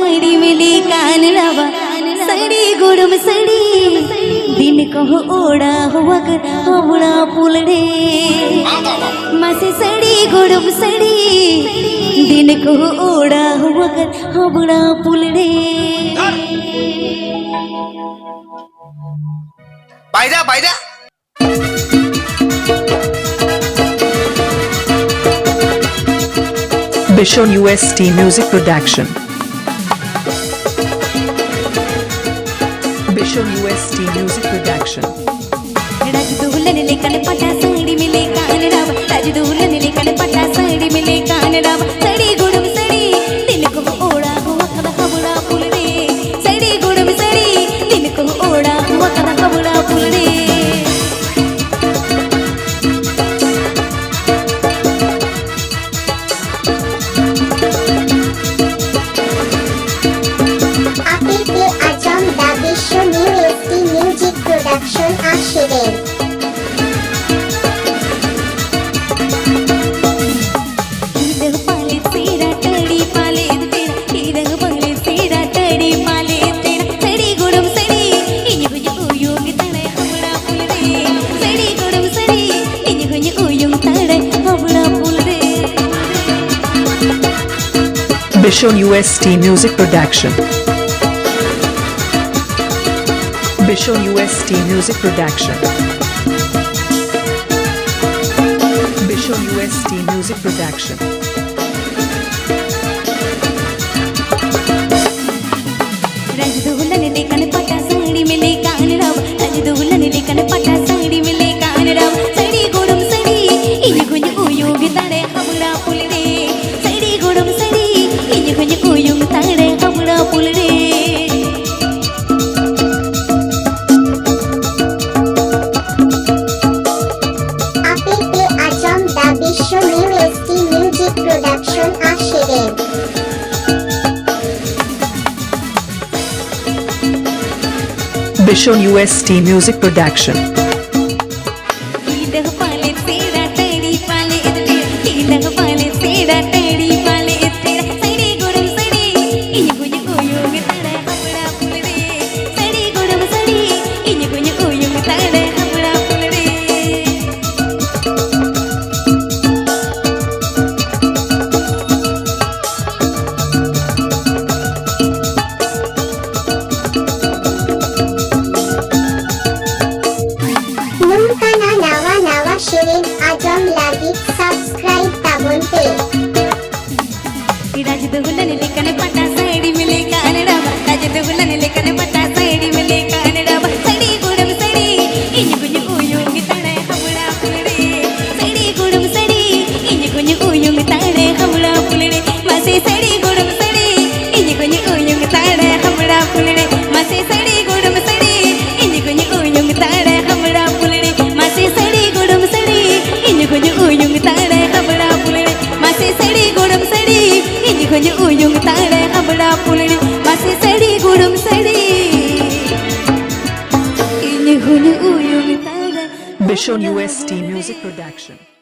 साड़ी मिली कान रवा सड़ी गुड़म सड़ी दिन कहो ओड़ा हुआ कर हवड़ा पुलड़े मसे सड़ी गुड़म सड़ी दिन कहो ओड़ा हुआ कर हवड़ा पुलड़े বাইরা বাইরা Bishon UST Music Production. Bishon UST Music Production. राजदुल्हन लेकर पटा साड़ी मिले कान राव राजदुल्हन लेकर पटा साड़ी मिले कान राव सड़ी गुड़म सड़ी दिन को ओड़ा हुआ कदा हवड़ा पुलड़े सड़ी गुड़म सड़ी दिन को ओड़ा हुआ कदा हवड़ा पुलड़े Production আসিলেন कीरग पाले तेरा टड़ी पाले तेरा कीरग पाले तेरा टड़ी पाले तेरा सड़ी गुड़म सड़ी इन हुई उयुंग तड़े हवड़ा पुलड़े सड़ी गुड़म सड़ी इन हुई उयुंग तड़े Howrah पुलड़े Bishon UST Music Production. Bishon UST Music Production. Bishon UST Music Production. राजदुल्हन लेकर पटा साड़ी मिले कान राव राजदुल्हन लेकर पटा साड़ी मिले कान राव सड़ी गुड़म सड़ी इन हुई उयुंग तड़े हवड़ा पुलड़े सड़ी गुड़म सड़ी इन हुई उयुंग तड़े हवड़ा पुलड़े Production আসিলেন Bishon UST Music Production. कीरग पाले तेरा टड़ी पाले तेरा कीरग पाले तेरा टड़ी पाले तेरा सड़ी गुड़म सड़ी इन हुई उयुंग तड़े हवड़ा पुलड़े सड़ी गुड़म सड़ी इन हुई उयुंग तड़े Howrah पुलड़े Nunca nawa shirin ajam lagi subscribe tabon pe राजदुल्हन लेकर पटा साड़ी मिले कान राव राजदुल्हन लेकर पटा साड़ी मिले कान राव सड़ी गुड़म सड़ी इन हुई उयुंग तड़े हवड़ा पुलड़े सड़ी गुड़म सड़ी इन हुई उयुंग तड़े हवड़ा पुलड़े मसे सड़ी गुड़म सड़ी इन हुई उयुंग तड़े हवड़ा पुलड़े मसे सड़ी गुड़म सड़ी इन हुई उयुंग तड़े हवड़ा पुलड़े मसे सड़ी गुड़म सड़ी इन हुई उयुंग तड़े हवड़ा पुलड़े मसे सड़ी गुड़म सड़ी इन हुई उयुंग तड़े हवड़ा पुलड़े मसे सड़ी गुड़म सड़ी इन हुई उयुंग तड़े Bishon UST Music Production.